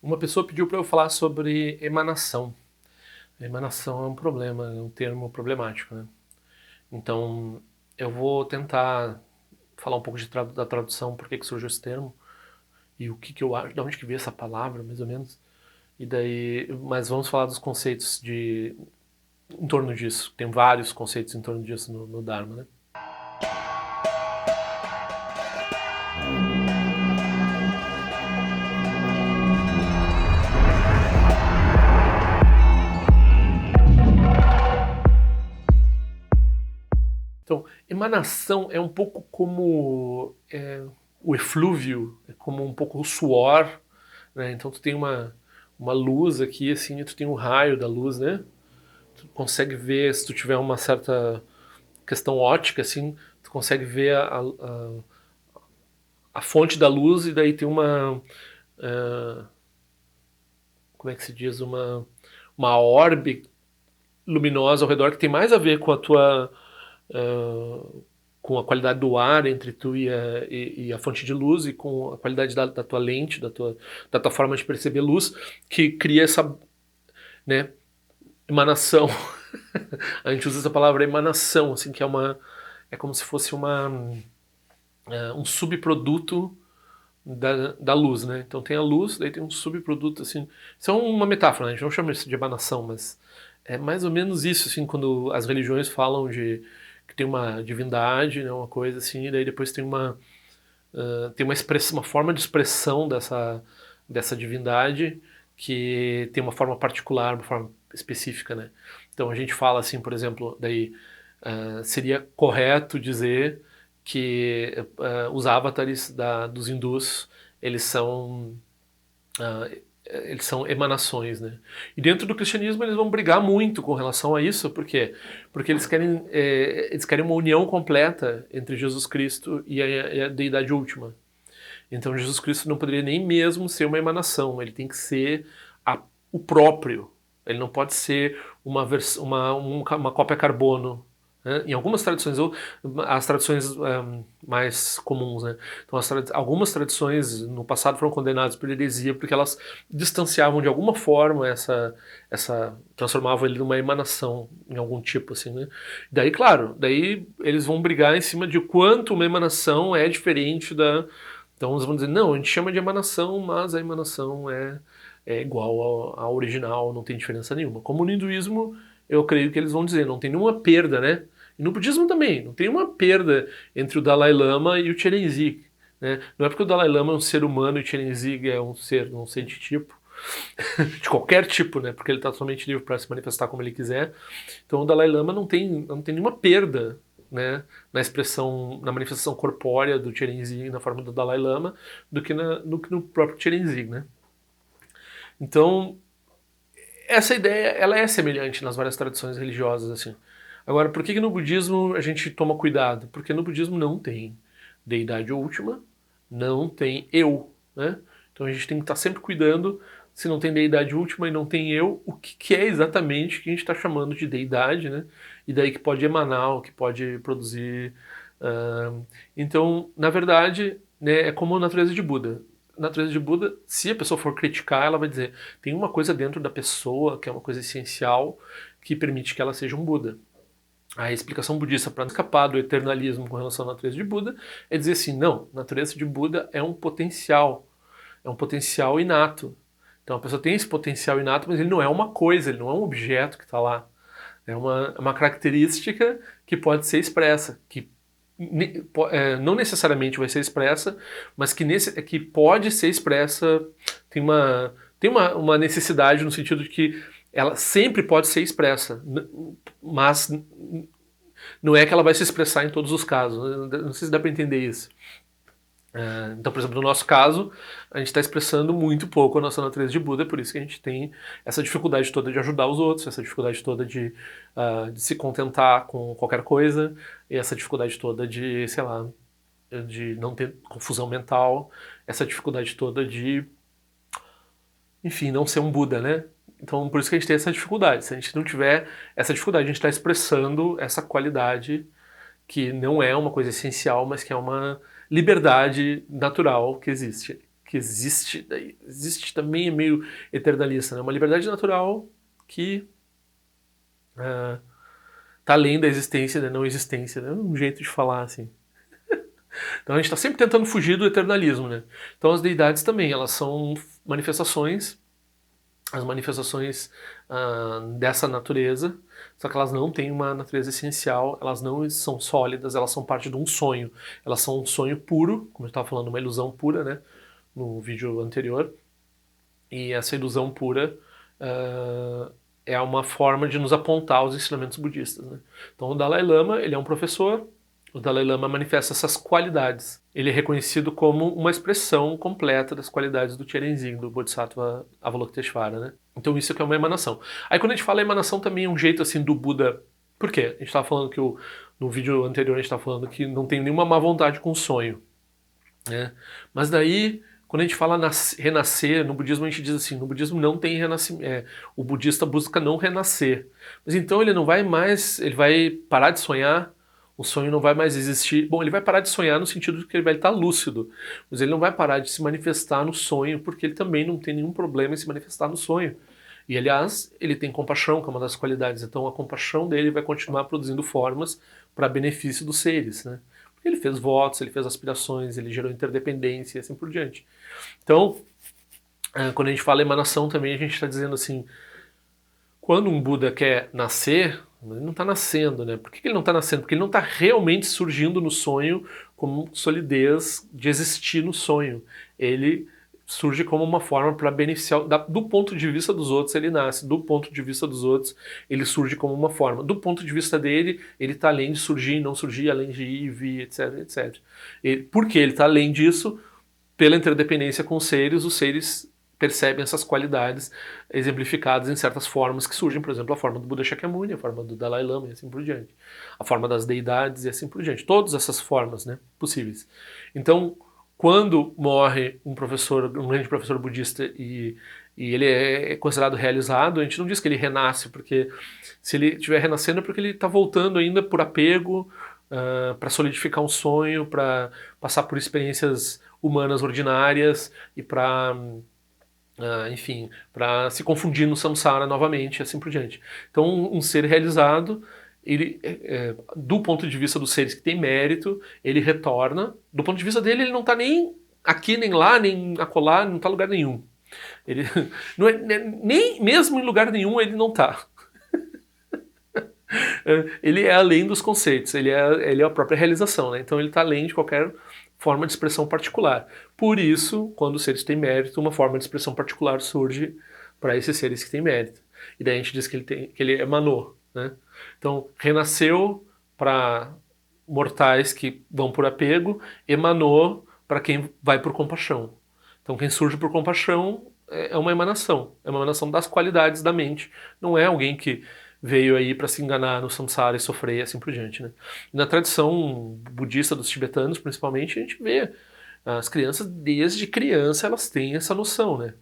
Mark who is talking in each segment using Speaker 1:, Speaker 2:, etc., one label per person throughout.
Speaker 1: Uma pessoa pediu para eu falar sobre emanação. Emanação é um problema, é um termo problemático, né? Então, eu vou tentar falar um pouco da tradução, por que que surgiu esse termo e o que que eu acho, de onde que veio essa palavra, mais ou menos. E daí, mas vamos falar dos conceitos em torno disso. Tem vários conceitos em torno disso no Dharma, né? Então, emanação é um pouco como o eflúvio, é como um pouco o suor, né? Então tu tem uma luz aqui, assim, e tu tem um raio da luz, né? Tu consegue ver, se tu tiver uma certa questão ótica, assim, tu consegue ver a fonte da luz e daí tem como é que se diz, uma orbe luminosa ao redor que tem mais a ver com a tua com a qualidade do ar entre tu e a fonte de luz e com a qualidade da tua lente, da tua forma de perceber luz, que cria essa, né, emanação. A gente usa essa palavra emanação, assim, que é como se fosse um subproduto da luz, né? Então tem a luz, daí tem um subproduto, assim. Isso é uma metáfora, né? A gente não chama isso de emanação, mas é mais ou menos isso, assim, quando as religiões falam de que tem uma divindade, né, uma coisa assim, e daí depois tem uma forma de expressão dessa divindade que tem uma forma particular, uma forma específica, né? Então a gente fala assim, por exemplo, daí seria correto dizer que os avatares dos hindus eles são uh, eles são emanações, né? E dentro do cristianismo eles vão brigar muito com relação a isso, por quê? Porque eles querem uma união completa entre Jesus Cristo e a deidade última. Então Jesus Cristo não poderia nem mesmo ser uma emanação, ele tem que ser o próprio. Ele não pode ser uma cópia carbono, né? Em algumas tradições, as tradições mais comuns, né? Então, algumas tradições no passado foram condenadas por heresia porque elas distanciavam de alguma forma transformavam ele numa emanação em algum tipo, assim, né? Daí, claro, daí eles vão brigar em cima de quanto uma emanação é diferente da. Então, eles vão dizer, não, a gente chama de emanação, mas a emanação é igual à original, não tem diferença nenhuma. Como no hinduísmo, eu creio que eles vão dizer, não tem nenhuma perda, né? E no budismo também, não tem uma perda entre o Dalai Lama e o Chenrezig, né? Não é porque o Dalai Lama é um ser humano e o Chenrezig é um ser, não sei de tipo, de qualquer tipo, né? Porque ele está totalmente livre para se manifestar como ele quiser. Então o Dalai Lama não tem nenhuma perda, né, na manifestação corpórea do Chenrezig, na forma do Dalai Lama, do que no próprio Chenrezig, né? Então, essa ideia, ela é semelhante nas várias tradições religiosas, assim. Agora, por que no budismo a gente toma cuidado? Porque no budismo não tem deidade última, não tem eu, né? Então a gente tem que estar sempre cuidando, se não tem deidade última e não tem eu, o que é exatamente que a gente está chamando de deidade, né? E daí que pode emanar, o que pode produzir. Então, na verdade, né, é como a natureza de Buda. Na natureza de Buda, se a pessoa for criticar, ela vai dizer: tem uma coisa dentro da pessoa que é uma coisa essencial que permite que ela seja um Buda. A explicação budista para escapar do eternalismo com relação à natureza de Buda é dizer assim: não, a natureza de Buda é um potencial inato. Então a pessoa tem esse potencial inato, mas ele não é uma coisa, ele não é um objeto que está lá. É uma característica que pode ser expressa, que não necessariamente vai ser expressa, mas que pode ser expressa, tem uma necessidade no sentido de que ela sempre pode ser expressa, mas não é que ela vai se expressar em todos os casos. Não sei se dá para entender isso. Então, por exemplo, no nosso caso, a gente está expressando muito pouco a nossa natureza de Buda, por isso que a gente tem essa dificuldade toda de ajudar os outros, essa dificuldade toda de se contentar com qualquer coisa, e essa dificuldade toda de, sei lá, de não ter confusão mental, essa dificuldade toda de, enfim, não ser um Buda, né? Então, por isso que a gente tem essa dificuldade. Se a gente não tiver essa dificuldade, a gente está expressando essa qualidade que não é uma coisa essencial, mas que é uma liberdade natural que existe. que existe também é meio eternalista, né? Uma liberdade natural que tá além da existência, da não existência, né? Um jeito de falar assim. Então a gente está sempre tentando fugir do eternalismo, né? Então as deidades também, elas são manifestações, as manifestações dessa natureza, só que elas não têm uma natureza essencial, elas não são sólidas, elas são parte de um sonho. Elas são um sonho puro, como eu estava falando, uma ilusão pura, né? No vídeo anterior. E essa ilusão pura é uma forma de nos apontar os ensinamentos budistas, né? Então o Dalai Lama, ele é um professor, o Dalai Lama manifesta essas qualidades. Ele é reconhecido como uma expressão completa das qualidades do Tierenzin, do Bodhisattva Avalokiteshvara, né? Então isso aqui é uma emanação. Aí quando a gente fala emanação também é um jeito assim do Buda. Por quê? A gente estava falando que no vídeo anterior a gente estava falando que não tem nenhuma má vontade com o sonho, né? Mas daí quando a gente fala renascer, no budismo a gente diz assim, no budismo não tem renascimento, o budista busca não renascer. Mas então ele não vai mais, ele vai parar de sonhar, o sonho não vai mais existir. Bom, ele vai parar de sonhar no sentido de que ele vai estar lúcido, mas ele não vai parar de se manifestar no sonho, porque ele também não tem nenhum problema em se manifestar no sonho. E aliás, ele tem compaixão, que é uma das qualidades, então a compaixão dele vai continuar produzindo formas para benefício dos seres, né? Ele fez votos, ele fez aspirações, ele gerou interdependência e assim por diante. Então, quando a gente fala emanação também, a gente está dizendo assim, quando um Buda quer nascer, ele não está nascendo, né? Por que ele não está nascendo? Porque ele não está realmente surgindo no sonho como solidez de existir no sonho. Ele surge como uma forma para beneficiar, do ponto de vista dos outros ele nasce, do ponto de vista dos outros ele surge como uma forma, do ponto de vista dele ele está além de surgir, não surgir, além de ir e vir, etc, etc. Porque ele está além disso, pela interdependência com os seres percebem essas qualidades exemplificadas em certas formas que surgem, por exemplo, a forma do Buda Shakyamuni, a forma do Dalai Lama e assim por diante, a forma das deidades e assim por diante, todas essas formas, né, possíveis. Então, quando morre um grande professor budista e ele é considerado realizado, a gente não diz que ele renasce, porque se ele estiver renascendo é porque ele está voltando ainda por apego, para solidificar um sonho, para passar por experiências humanas ordinárias e para enfim, para se confundir no samsara novamente, assim por diante. Então, um ser realizado, ele, do ponto de vista dos seres que tem mérito, ele retorna. Do ponto de vista dele, ele não está nem aqui, nem lá, nem acolá, não está em lugar nenhum. Ele não é, nem mesmo em lugar nenhum ele não está. Ele é além dos conceitos, ele é a própria realização, né? Então ele está além de qualquer forma de expressão particular. Por isso, quando os seres têm mérito, uma forma de expressão particular surge para esses seres que têm mérito. E daí a gente diz que ele emanou, né? Então, renasceu para mortais que vão por apego, emanou para quem vai por compaixão. Então, quem surge por compaixão é uma emanação das qualidades da mente. Não é alguém que veio aí para se enganar no samsara e sofrer e assim por diante, né? Na tradição budista dos tibetanos, principalmente, a gente vê as crianças, desde criança, elas têm essa noção, né?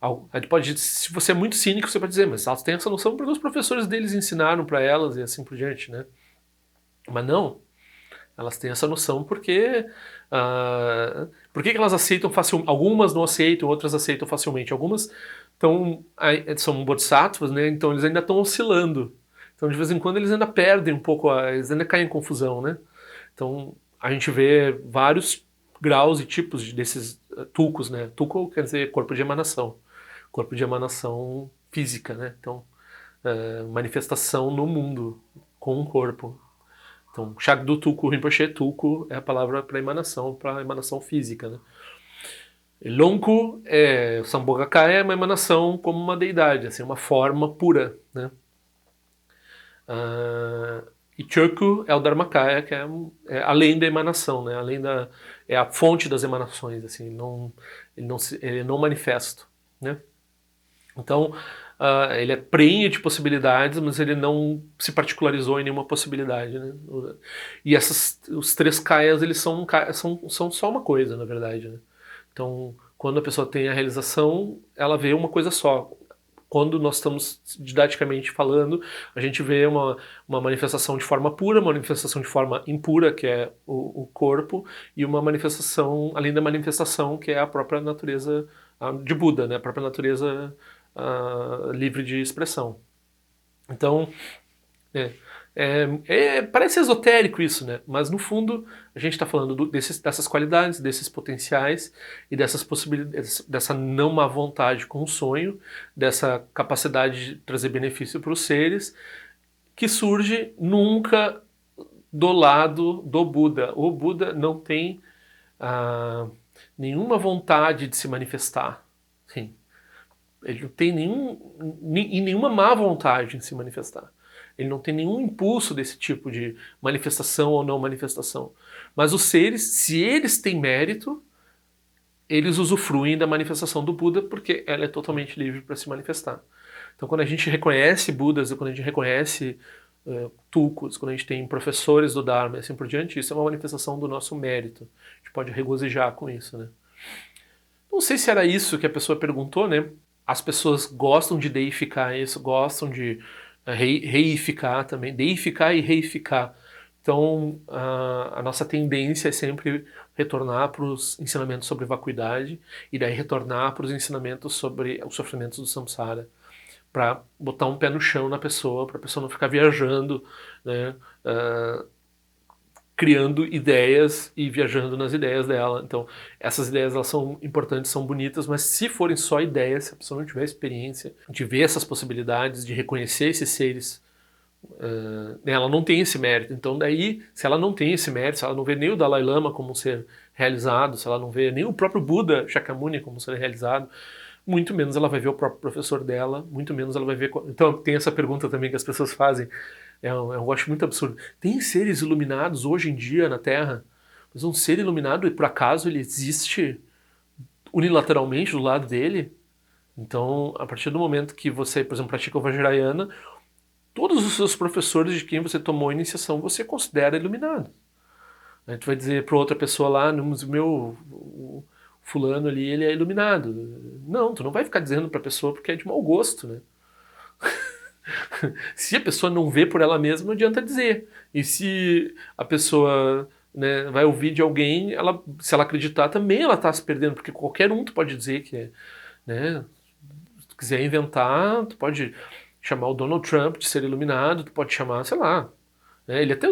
Speaker 1: A gente pode, se você é muito cínico, você pode dizer, mas elas têm essa noção porque os professores deles ensinaram para elas e assim por diante, né? Mas não, elas têm essa noção porque por que elas aceitam facilmente? Algumas não aceitam, outras aceitam facilmente. Algumas são bodhisattvas, né? Então eles ainda estão oscilando. Então de vez em quando eles ainda perdem um pouco, eles ainda caem em confusão, né? Então a gente vê vários graus e tipos desses tulcos, né? Tulco quer dizer corpo de emanação física, né? Então manifestação no mundo com um corpo. Então, Shakdu Tulku Rinpoche, Tulku é a palavra para emanação física, né? Lonku, Sambhogakaya é uma emanação como uma deidade, assim, uma forma pura, né? E Choku é o Dharmakaya, que é além da emanação, né? É a fonte das emanações, assim, ele é não manifesto, né? Então, ele é prenhe de possibilidades, mas ele não se particularizou em nenhuma possibilidade, né? E os três kayas, eles são só uma coisa, na verdade, né? Então, quando a pessoa tem a realização, ela vê uma coisa só. quando nós estamos didaticamente falando, a gente vê uma manifestação de forma pura, uma manifestação de forma impura, que é o corpo, e uma manifestação, além da manifestação, que é a própria natureza de Buda, né? A própria natureza livre de expressão. Então, parece esotérico isso, né? Mas no fundo a gente está falando dessas qualidades, desses potenciais e dessas possibilidades, dessa não má vontade com o sonho, dessa capacidade de trazer benefício para os seres, que surge nunca do lado do Buda. O Buda não tem nenhuma vontade de se manifestar. Sim. Ele não tem nenhuma má vontade em se manifestar. Ele não tem nenhum impulso desse tipo de manifestação ou não manifestação. Mas os seres, se eles têm mérito, eles usufruem da manifestação do Buda porque ela é totalmente livre para se manifestar. Então quando a gente reconhece Budas, quando a gente reconhece tulkus, quando a gente tem professores do Dharma e assim por diante, isso é uma manifestação do nosso mérito. A gente pode regozijar com isso, né? Não sei se era isso que a pessoa perguntou, né? As pessoas gostam de deificar isso, gostam de reificar também, deificar e reificar. Então, a nossa tendência é sempre retornar para os ensinamentos sobre vacuidade e daí retornar para os ensinamentos sobre os sofrimentos do samsara, para botar um pé no chão na pessoa, para a pessoa não ficar viajando, né, criando ideias e viajando nas ideias dela. Então, essas ideias elas são importantes, são bonitas, mas se forem só ideias, se a pessoa não tiver experiência de ver essas possibilidades, de reconhecer esses seres, ela não tem esse mérito. Então, daí, se ela não tem esse mérito, se ela não vê nem o Dalai Lama como um ser realizado, se ela não vê nem o próprio Buda Shakyamuni como um ser realizado, muito menos ela vai ver o próprio professor dela, muito menos ela vai ver... Então, tem essa pergunta também que as pessoas fazem, eu acho muito absurdo. Tem seres iluminados hoje em dia na Terra? Mas um ser iluminado, por acaso, ele existe unilateralmente do lado dele? Então, a partir do momento que você, por exemplo, pratica o Vajrayana, todos os seus professores de quem você tomou a iniciação, você considera iluminado. A gente vai dizer para outra pessoa lá, no meu fulano ali, ele é iluminado. Não, tu não vai ficar dizendo para a pessoa porque é de mau gosto, né? Se a pessoa não vê por ela mesma, não adianta dizer. E se a pessoa, né, vai ouvir de alguém, se ela acreditar também, ela está se perdendo, porque qualquer um tu pode dizer que é, né? Se tu quiser inventar, tu pode chamar o Donald Trump de ser iluminado, tu pode chamar, sei lá, né? Ele até,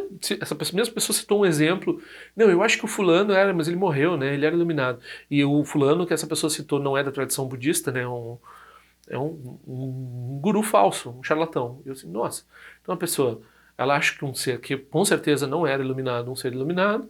Speaker 1: mesma pessoa citou um exemplo, não, eu acho que o fulano era, mas ele morreu, né? Ele era iluminado. E o fulano que essa pessoa citou não é da tradição budista, né? É um guru falso, um charlatão. E eu assim, nossa, então a pessoa, ela acha que um ser que com certeza não era iluminado, um ser iluminado,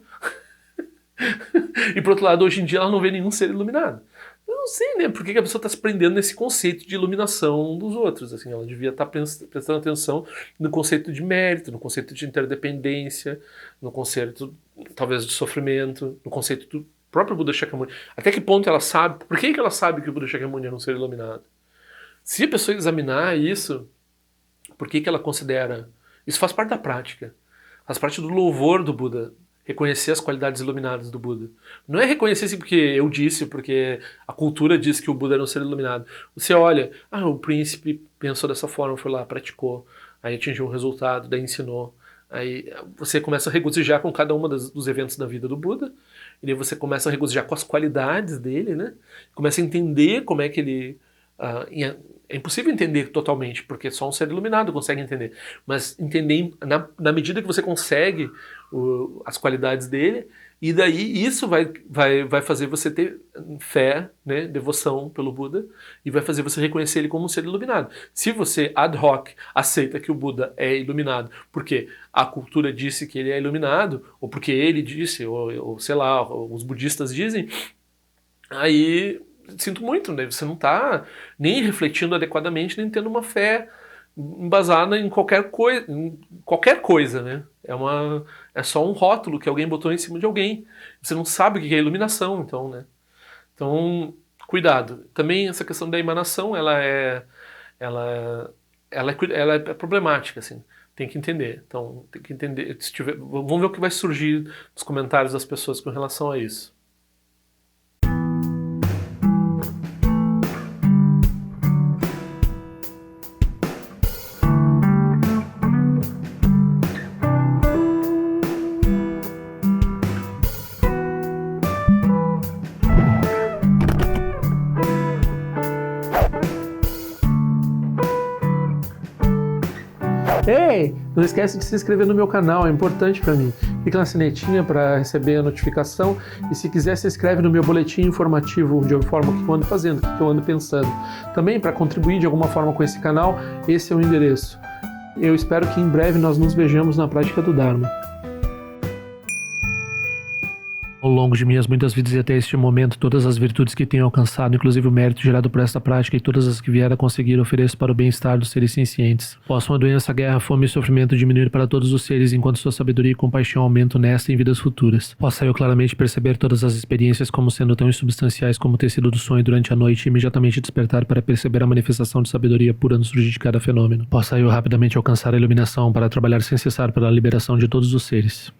Speaker 1: e por outro lado, hoje em dia ela não vê nenhum ser iluminado. Eu não sei, né, por que a pessoa está se prendendo nesse conceito de iluminação dos outros, assim, ela devia estar prestando atenção no conceito de mérito, no conceito de interdependência, no conceito, talvez, de sofrimento, no conceito do próprio Buda Shakyamuni. Até que ponto ela sabe, por que ela sabe que o Buda Shakyamuni era um ser iluminado? Se a pessoa examinar isso, por que ela considera... Isso faz parte da prática. Faz parte do louvor do Buda. Reconhecer as qualidades iluminadas do Buda. Não é reconhecer assim porque eu disse, porque a cultura diz que o Buda era um ser iluminado. Você olha, o príncipe pensou dessa forma, foi lá, praticou, aí atingiu um resultado, daí ensinou. Aí você começa a regozijar com cada um dos eventos da vida do Buda, e daí você começa a regozijar com as qualidades dele, né? Começa a entender como é que ele... é impossível entender totalmente, porque só um ser iluminado consegue entender. Mas entender na medida que você consegue as qualidades dele, e daí isso vai fazer você ter fé, né, devoção pelo Buda, e vai fazer você reconhecer ele como um ser iluminado. Se você ad hoc aceita que o Buda é iluminado porque a cultura disse que ele é iluminado, ou porque ele disse, ou sei lá, os budistas dizem, aí... Sinto muito, né? Você não está nem refletindo adequadamente, nem tendo uma fé embasada em qualquer coisa, né? É só um rótulo que alguém botou em cima de alguém. Você não sabe o que é iluminação, então, né? Então, cuidado. Também essa questão da emanação, ela é problemática, assim. Tem que entender. Então, tem que entender. Vamos ver o que vai surgir nos comentários das pessoas com relação a isso. Ei, não esquece de se inscrever no meu canal, é importante para mim. Clica na sinetinha para receber a notificação e se quiser se inscreve no meu boletim informativo de forma que eu ando fazendo, que eu ando pensando. Também para contribuir de alguma forma com esse canal, esse é o endereço. Eu espero que em breve nós nos vejamos na prática do Dharma. Ao longo de minhas muitas vidas e até este momento, todas as virtudes que tenho alcançado, inclusive o mérito gerado por esta prática e todas as que vier a conseguir, ofereço para o bem-estar dos seres sencientes. Possam a doença, a guerra, a fome e o sofrimento diminuir para todos os seres, enquanto sua sabedoria e compaixão aumentam nesta e em vidas futuras. Possa eu claramente perceber todas as experiências como sendo tão insubstanciais como o tecido do sonho durante a noite e imediatamente despertar para perceber a manifestação de sabedoria pura no surgir de cada fenômeno. Possa eu rapidamente alcançar a iluminação para trabalhar sem cessar pela liberação de todos os seres.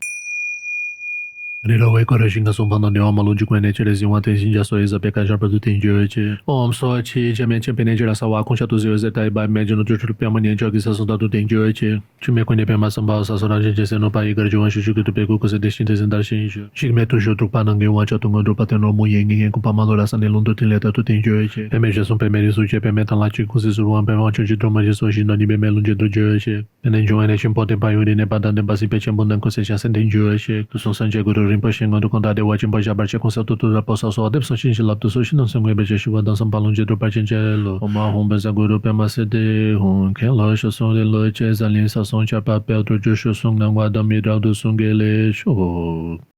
Speaker 1: Nirawe Korajinga Sumpana Neoma Lundi Kwene Cherezin Wate Jinja Soiza Pekajar Produtin Jurchi Om Sochi Jamen Champene Jirasawa Kunchatuzi Zetai Bai Mediano Jurchu Piamania Jogisa Sundatu Tin Jurchi Chime Kwene Pema Samba Sasora Jese no Pai Garjuan Shuku tu Peku Kose Destintes Indar Shinju Shigmetu Jutru Panange Wacha Tungo Pateno Muyengi Kupamalora Sanelundu Tileta Tutin Jurchi Pemeja Sum Pemeri Suche Pemetan Lachi Kusizuan Pemancho de Droma Soji Nani Bemelunde do Jurchi Penenjoane Chimpote Payuri Nebadan de Basi Pechambundan Kosesha Senten Jurchi Kusun Sanje Guru Rinpoche quando condade o Ajimbo Jabarche com seu tutor da poça só deve só lá do sushi não se mueve chuva dança balão de dropa gelo uma rumba zaguru pema cede que loja som de loja essa linha são de papel do jusho sung não guarda midral do sungele show